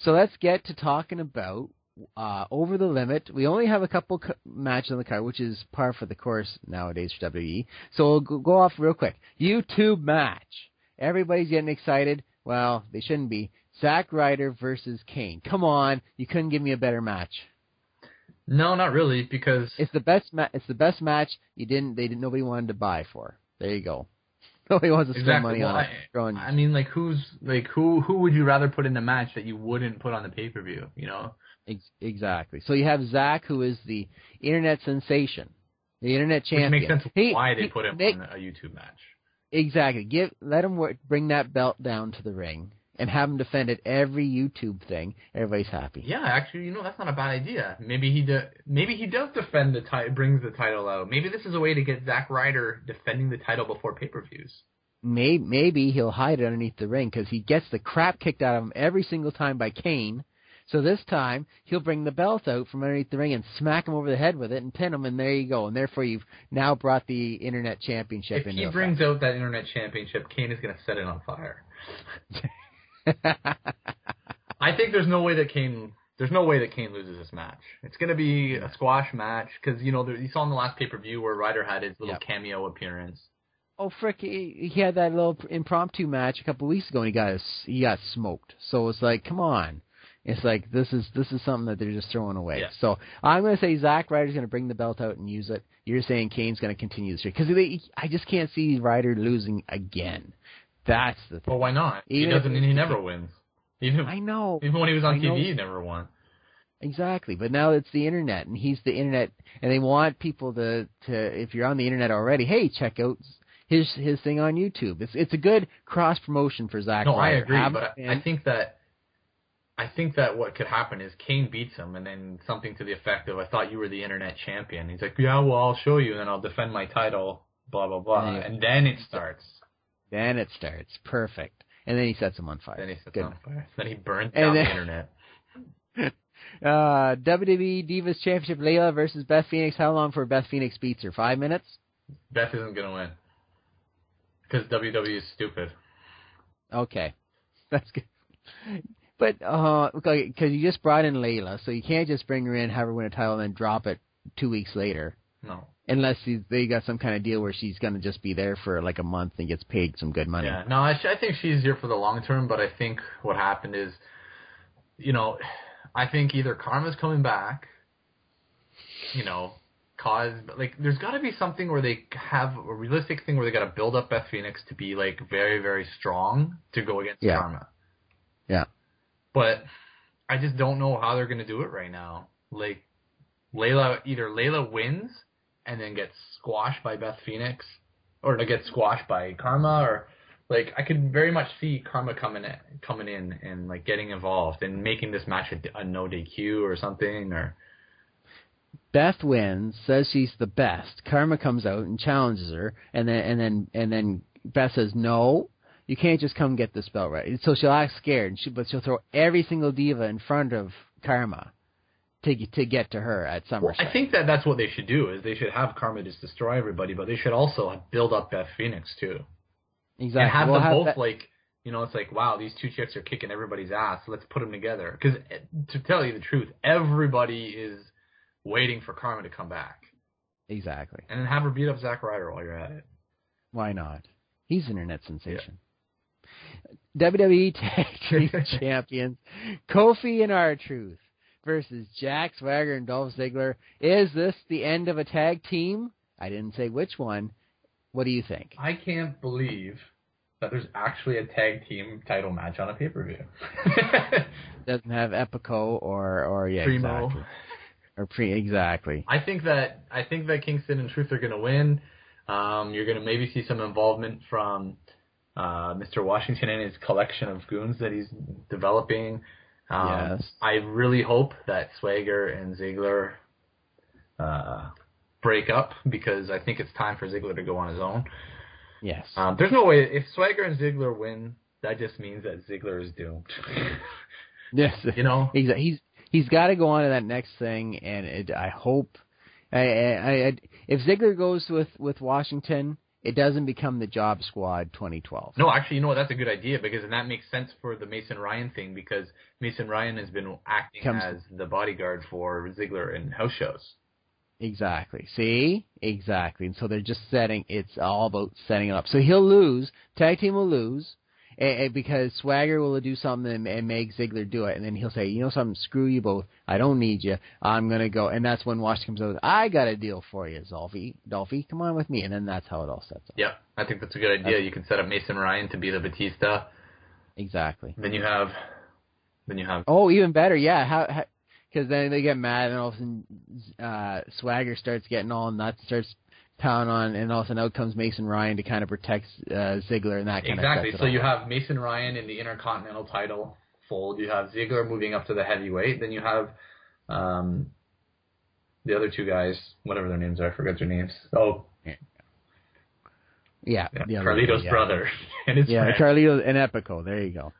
So let's get to talking about Over the Limit. We only have a couple matches on the card, which is par for the course nowadays for WWE. So we'll go off real quick. YouTube match. Everybody's getting excited. Well, they shouldn't be. Zack Ryder versus Kane. Come on, you couldn't give me a better match. No, not really, because it's the best. It's the best match. Nobody wanted to buy for. There you go. Nobody wants to spend money on it. I mean, who would you rather put in a match that you wouldn't put on the pay-per-view? You know. Exactly. So you have Zack, who is the internet sensation, the internet champion. Which makes sense why they put him on a YouTube match. Exactly. Let him bring that belt down to the ring and have him defend it every YouTube thing. Everybody's happy. Yeah, actually, that's not a bad idea. Maybe he does defend the title, brings the title out. Maybe this is a way to get Zack Ryder defending the title before pay-per-views. Maybe he'll hide it underneath the ring because he gets the crap kicked out of him every single time by Kane. So this time, he'll bring the belt out from underneath the ring and smack him over the head with it and pin him, and there you go. And therefore, you've now brought the Internet Championship into effect. If he brings out that Internet Championship, Kane is going to set it on fire. I think there's no way that Kane loses this match. It's going to be a squash match because, you saw in the last pay-per-view where Ryder had his little cameo appearance. Oh, frick, he had that little impromptu match a couple of weeks ago, and he got smoked. So it's like, come on. It's like this is something that they're just throwing away. Yeah. So I'm going to say Zack Ryder's going to bring the belt out and use it. You're saying Kane's going to continue the streak because I just can't see Ryder losing again. That's the thing. Well, why not? He never wins. I know. Even when he was on TV, he never won. Exactly, but now it's the internet, and he's the internet, and they want people to if you're on the internet already, hey, check out his thing on YouTube. It's a good cross promotion for Zack. No, Ryder. I agree, but I think that what could happen is Kane beats him, and then something to the effect of, I thought you were the internet champion. He's like, yeah, well, I'll show you, and then I'll defend my title, blah, blah, blah. Yeah. And then it starts. Perfect. And then he sets him on fire. Then he burns down the internet. WWE Divas Championship, Layla versus Beth Phoenix. How long for Beth Phoenix beats her? 5 minutes? Beth isn't going to win. Because WWE is stupid. Okay. That's good. But, because you just brought in Layla, so you can't just bring her in, have her win a title, and then drop it 2 weeks later. No. Unless they got some kind of deal where she's going to just be there for like a month and gets paid some good money. Yeah, no, I think she's here for the long term, but I think what happened is, I think either Karma's coming back, there's got to be something where they have a realistic thing where they got to build up Beth Phoenix to be, very, very strong to go against Karma. Yeah. But I just don't know how they're going to do it right now. Layla wins and then gets squashed by Beth Phoenix, or to get squashed by Karma, or I could very much see Karma coming in and getting involved and making this match a no DQ or something. Or Beth wins, says she's the best. Karma comes out and challenges her, and then Beth says no. You can't just come get this belt, right? So she'll act scared, but she'll throw every single diva in front of Karma to get to her at SummerSlam. Well, I think that's what they should do, is they should have Karma just destroy everybody, but they should also build up Beth Phoenix, too. Exactly. And have them both, it's like, wow, these two chicks are kicking everybody's ass. Let's put them together. Because, to tell you the truth, everybody is waiting for Karma to come back. Exactly. And then have her beat up Zack Ryder while you're at it. Why not? He's an internet sensation. Yeah. WWE Tag Team Champions Kofi and RTruth versus Jack Swagger and Dolph Ziggler. Is this the end of a tag team? I didn't say which one. What do you think? I can't believe that there's actually a tag team title match on a pay-per-view. Doesn't have Epico or Primo. Exactly. Exactly. I think that Kingston and Truth are going to win. You're going to maybe see some involvement from Mr. Washington and his collection of goons that he's developing. Yes. I really hope that Swagger and Ziggler break up, because I think it's time for Ziggler to go on his own. Yes. There's no way. If Swagger and Ziggler win, that just means that Ziggler is doomed. Yes. He's got to go on to that next thing, and I hope if Ziggler goes with Washington it doesn't become the Job Squad 2012. No, actually, you know what? That's a good idea because then that makes sense for the Mason Ryan thing because Mason Ryan has been acting as the bodyguard for Ziggler in house shows. Exactly. See? Exactly. And so they're just it's all about setting it up. So he'll lose. Tag team will lose. Because Swagger will do something and make Ziggler do it, and then he'll say, you know something, screw you both, I don't need you, I'm going to go, and that's when Washington comes out with, I got a deal for you, Dolphy, come on with me, and then that's how it all sets up. Yeah, I think that's a good idea. You can set up Mason Ryan to be the Batista. Exactly. Then you have... Oh, even better, yeah, because then they get mad, and all of a sudden Swagger starts getting all nuts, starts pound on, and all of a sudden out comes Mason Ryan to kind of protect Ziggler and that kind of stuff. Exactly. So you have Mason Ryan in the Intercontinental title fold. You have Ziggler moving up to the heavyweight. Then you have the other two guys, whatever their names are. I forgot their names. Oh. Yeah. Carlito's brother and his friend. Carlito and Epico. There you go.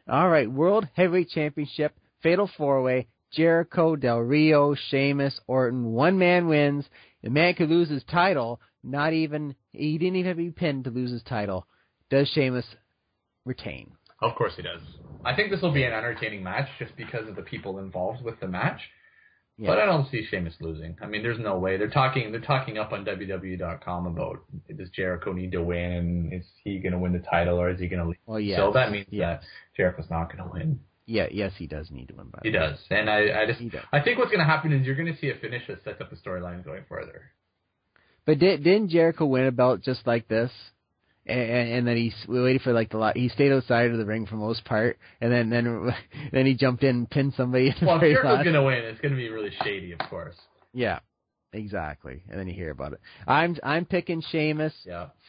All right. World Heavyweight Championship, Fatal 4-Way, Jericho, Del Rio, Sheamus, Orton. One man wins. The man could lose his title. He didn't even have to be pinned to lose his title. Does Sheamus retain? Of course he does. I think this will be an entertaining match just because of the people involved with the match. Yeah. But I don't see Sheamus losing. I mean, there's no way. They're talking up on WWE.com about, does Jericho need to win? Is he going to win the title or is he going to leave? Well, yes. So that means that Jericho's not going to win. Yeah, yes, he does need to win. He does, and I think what's going to happen is you're going to see a finish that sets up a storyline going further. But didn't Jericho win a belt just like this? And then he waited for he stayed outside of the ring for the most part, and then he jumped in and pinned somebody. Well, if Jericho's going to win, it's going to be really shady, of course. Yeah. Exactly, and then you hear about it. I'm picking Sheamus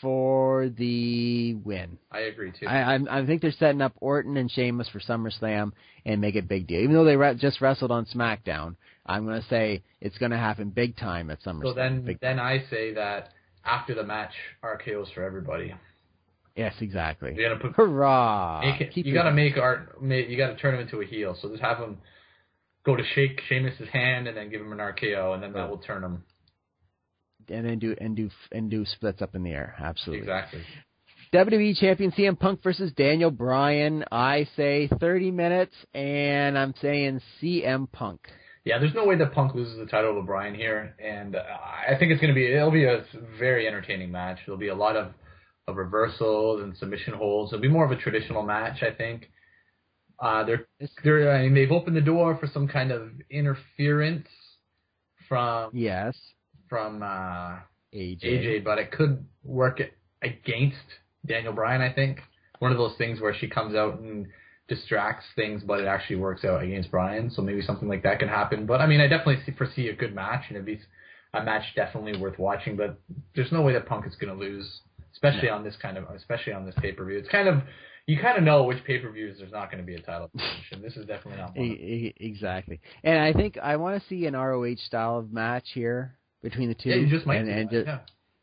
for the win. I agree too. I think they're setting up Orton and Sheamus for SummerSlam and make it a big deal. Even though they just wrestled on SmackDown, I'm going to say it's going to happen big time at SummerSlam. So then I say that after the match, RKO's for everybody. Yes, exactly. You're gonna hurrah! You got to turn him into a heel. So just have him go to shake Sheamus' hand and then give him an RKO, and then that will turn him. And then do splits up in the air. Absolutely. Exactly. WWE Champion CM Punk versus Daniel Bryan. I say 30 minutes, and I'm saying CM Punk. Yeah, there's no way that Punk loses the title to Bryan here, and I think it'll be a very entertaining match. There'll be a lot of reversals and submission holds. It'll be more of a traditional match, I think. They've opened the door for some kind of interference from AJ, but it could work against Daniel Bryan, I think. One of those things where she comes out and distracts things, but it actually works out against Bryan, so maybe something like that can happen. But I mean, I definitely foresee a good match, and it'd be a match definitely worth watching, but there's no way that Punk is going to lose, especially on this pay-per-view. It's kind of, you kind of know which pay-per-views there's not going to be a title match, and this is definitely not one. Exactly. And I think I want to see an ROH style of match here between the two. Yeah, you just might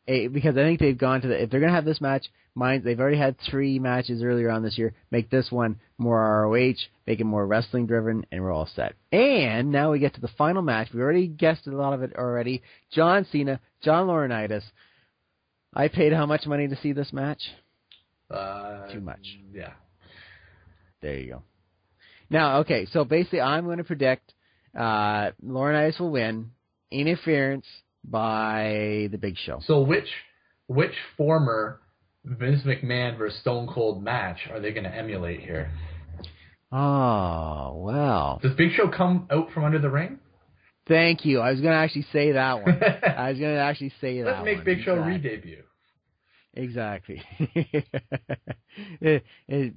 because I think they've gone to if they're going to have this match, they've already had 3 matches earlier on this year. Make this one more ROH, make it more wrestling driven, and we're all set. And now we get to the final match. We already guessed a lot of it already. John Cena, John Laurinaitis. I paid how much money to see this match? Too much. Yeah. There you go. Now, okay, so basically I'm going to predict Laurinaitis will win. Interference by the Big Show. So which former Vince McMahon versus Stone Cold match are they going to emulate here? Oh, well. Does Big Show come out from under the ring? Thank you. I was going to actually say that one. Let's make Big Show re-debut. Exactly. Put it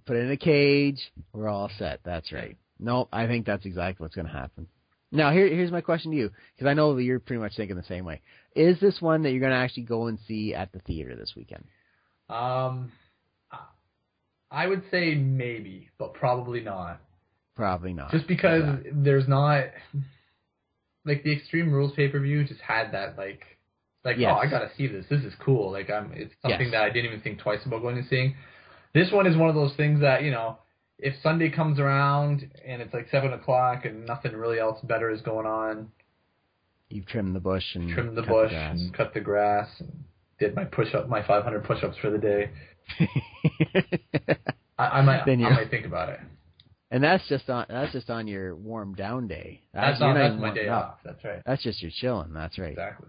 in a cage. We're all set. That's right. No, I think that's exactly what's going to happen. Now, here's my question to you, because I know that you're pretty much thinking the same way. Is this one that you're going to actually go and see at the theater this weekend? I would say maybe, but probably not. Probably not. Just because there's not... Like, the Extreme Rules pay-per-view just had that, yes. Oh, I got to see this. This is cool. Like, it's something that I didn't even think twice about going and seeing. This one is one of those things that, if Sunday comes around and it's like 7 o'clock and nothing really else better is going on, you've trimmed the bush and cut the grass. And did my 500 push-ups for the day. I might think about it. And that's just on your warm down day. That's my day off. That's right. That's just your chilling. That's right. Exactly.